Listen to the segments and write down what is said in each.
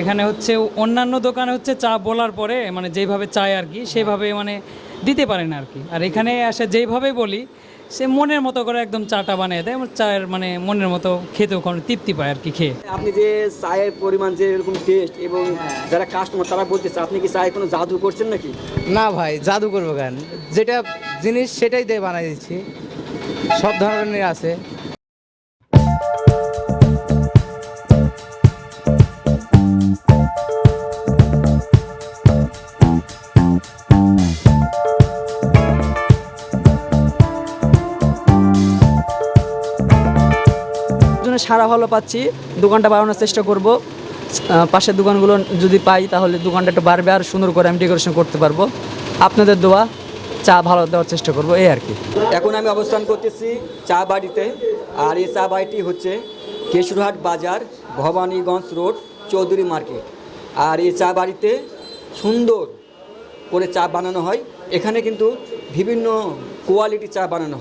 এখানে হচ্ছে অন্যান্য দোকানে হচ্ছে চা বলার পরে মানে যেইভাবে চায় আর কি সেভাবে মানে দিতে পারে না আর কি। আর এখানে এসে যেইভাবে বলি সে মনের মতো করে একদম চাটা বানিয়ে দেয়, আমার চায়ের মানে মনের মতো খেতেও কোনো তৃপ্তি পায় আর কি খেয়ে। আপনি যে চায়ের পরিমাণ যে এরকম টেস্ট এবং যারা কাস্টমার তারা বলতেছে আপনি কি চায়ে কোনো জাদু করছেন নাকি? না ভাই, জাদু করবো কেন? যেটা জিনিস সেটাই দিয়ে বানাই দিচ্ছি, সব ধরনের আছে। সারা ভালো পাচ্ছি, দোকানটা বাড়ানোর চেষ্টা করব। পাশের দোকানগুলো যদি পাই তাহলে দোকানটা একটু বাড়বে, আর সুন্দর করে আমি ডেকোরেশন করতে পারবো। আপনাদের দোয়া, চা ভালো দেওয়ার চেষ্টা করব, এই আর কি। এখন আমি অবস্থান করতেছি চা বাড়িতে, আর এই চা বাড়িটি হচ্ছে কেশরহাট বাজার, ভবানীগঞ্জ রোড, চৌধুরী মার্কেট। আর এই চা বাড়িতে সুন্দর করে চা বানানো হয়। এখানে কিন্তু বিভিন্ন কোয়ালিটি চা বানানো হয়।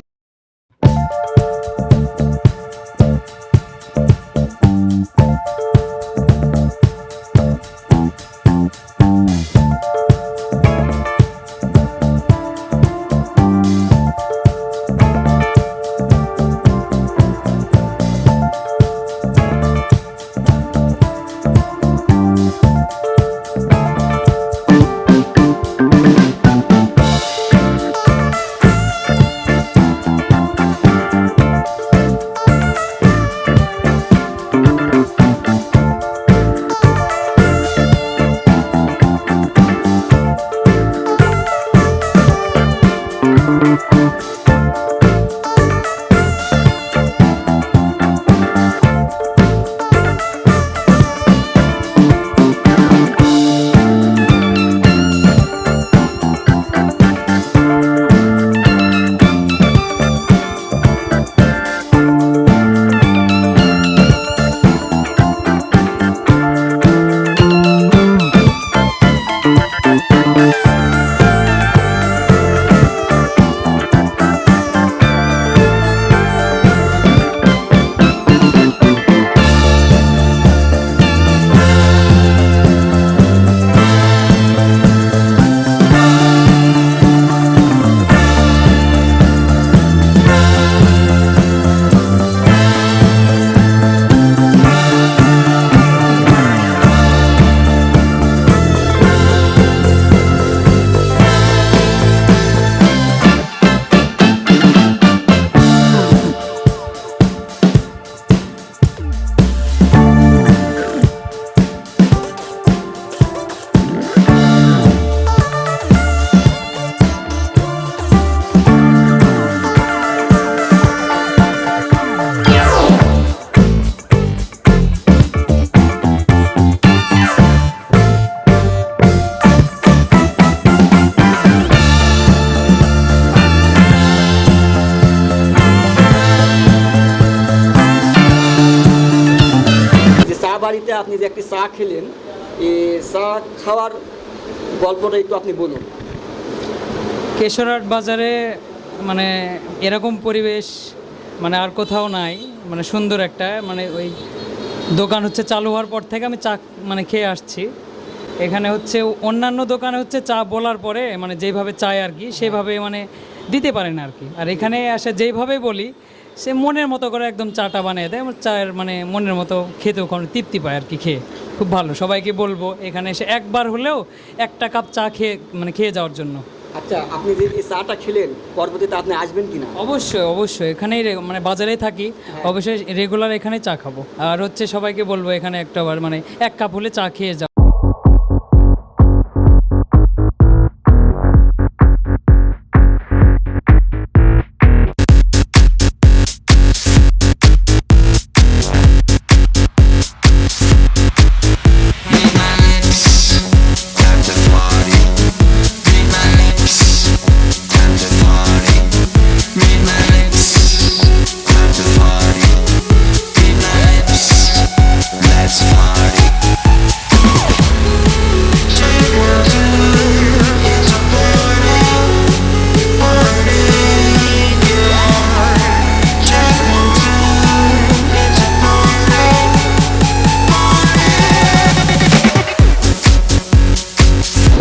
বাড়িতে আপনি যে একটি চা খেলেন, এই চা খাওয়ার গল্পটা একটু আপনি বলুন। কেশরহাট বাজারে মানে এরকম পরিবেশ মানে আর কোথাও নাই, মানে সুন্দর একটা মানে ওই দোকান হচ্ছে চালু হওয়ার পর থেকে আমি চা মানে খেয়ে আসছি। এখানে হচ্ছে অন্যান্য দোকানে হচ্ছে চা বলার পরে মানে যেইভাবে চায় আর কি সেভাবে মানে দিতে পারে না আর কি। আর এখানে এসে যেইভাবে বলি সে মনের মতো করে একদম চাটা বানিয়ে দেয়, আমার চায়ের মানে মনের মতো খেতেও কোনো তৃপ্তি পায় আর কি খেয়ে। খুব ভালো, সবাইকে বলবো এখানে এসে একবার হলেও একটা কাপ চা খেয়ে যাওয়ার জন্য। আচ্ছা, আপনি যে এই চাটা খেলেন পরবর্তীতে আপনি আসবেন কিনা? অবশ্যই অবশ্যই, এখানেই মানে বাজারেই থাকি, অবশ্যই রেগুলার এখানে চা খাবো। আর হচ্ছে সবাইকে বলবো এখানে একটাবার মানে এক কাপ হলে চা খেয়ে যাও।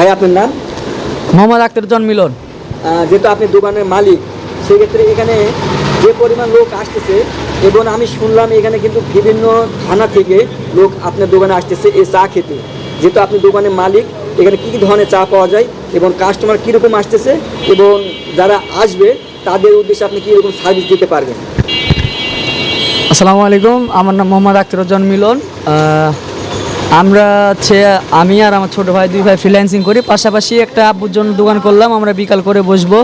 ভাই আপনার নাম? মোহাম্মদ আখতারুজ্জামান মিলন। যেহেতু আপনি দোকানের মালিক, সেক্ষেত্রে এখানে যে পরিমাণ লোক আসতেছে, এবং আমি শুনলাম এখানে কিন্তু বিভিন্ন থানা থেকে লোক আপনার দোকানে আসতেছে এই চা খেতে। যেহেতু আপনি দোকানের মালিক, এখানে কী কী ধরনের চা পাওয়া যায় এবং কাস্টমার কীরকম আসতেছে এবং যারা আসবে তাদের উদ্দেশ্যে আপনি কীরকম সার্ভিস দিতে পারবেন? আসসালামু আলাইকুম, আমার নাম মোহাম্মদ আখতারুজ্জামান মিলন। আমরা হচ্ছে আমি আর আমার ছোটো ভাই, দুই ভাই ফ্রিল্যান্সিং করি, পাশাপাশি একটা আব্বুর জন্য দোকান করলাম। আমরা বিকাল করে বসবো।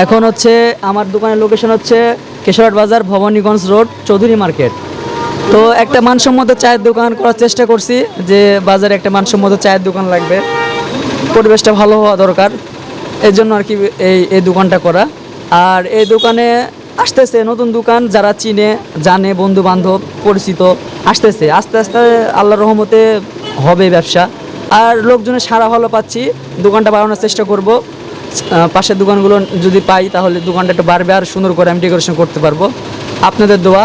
এখন হচ্ছে আমার দোকানের লোকেশন হচ্ছে কেশরহাট বাজার, ভবানীগঞ্জ রোড, চৌধুরী মার্কেট। তো একটা মানসম্মত চায়ের দোকান করার চেষ্টা করছি, যে বাজারে একটা মানসম্মত চায়ের দোকান লাগবে, পরিবেশটা ভালো হওয়া দরকার, এই জন্য আর কি এই দোকানটা করা। আর এই দোকানে আসতেছে নতুন দোকান, যারা চিনে জানে, বন্ধু বান্ধব পরিচিত আসতেছে। আস্তে আস্তে আল্লাহর রহমতে হবে ব্যবসা। আর লোকজনের সাড়া ভালো পাচ্ছি, দোকানটা বাড়ানোর চেষ্টা করব। পাশের দোকানগুলো যদি পাই তাহলে দোকানটা একটু বাড়বে, আর সুন্দর করে আমি ডেকোরেশন করতে পারবো। আপনাদের দোয়া,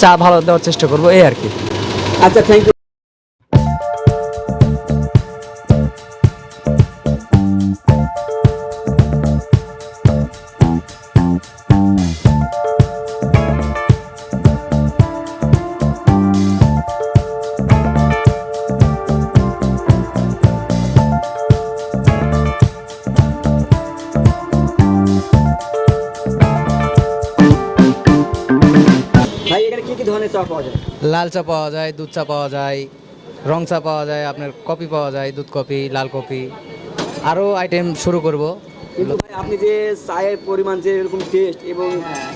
চা ভালো দেওয়ার চেষ্টা করব, এই আর কি। আচ্ছা, থ্যাংক ইউ। ভাই এখানে কী কী ধরনের চা পাওয়া যায়? লাল চা পাওয়া যায়, দুধ চা পাওয়া যায়, রং চা পাওয়া যায়, আপনার কফি পাওয়া যায়, দুধ কফি, লাল কফি, আরও আইটেম শুরু করব। কিন্তু ভাই আপনি যে চায়ের পরিমাণ যে এরকম টেস্ট এবং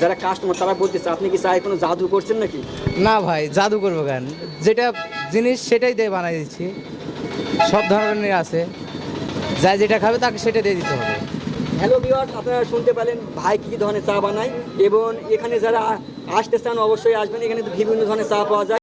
যারা কাস্টমার তারা বলতেছে, আপনি কি চায়ে কোনো জাদু করছেন নাকি? না ভাই, জাদু করবো কেন? যেটা জিনিস সেটাই দিয়ে বানাই দিচ্ছি। সব ধরনের আছে, যা যেটা খাবে তাকে সেটা দিয়ে দিতে হবে। হ্যালো ভিউয়ার্স, আপনারা শুনতে পেলেন ভাই কী কী ধরনের চা বানায়, এবং এখানে যারা আসতে চান অবশ্যই আসবেন। এখানে তো বিভিন্ন ধরনের চা পাওয়া যায়।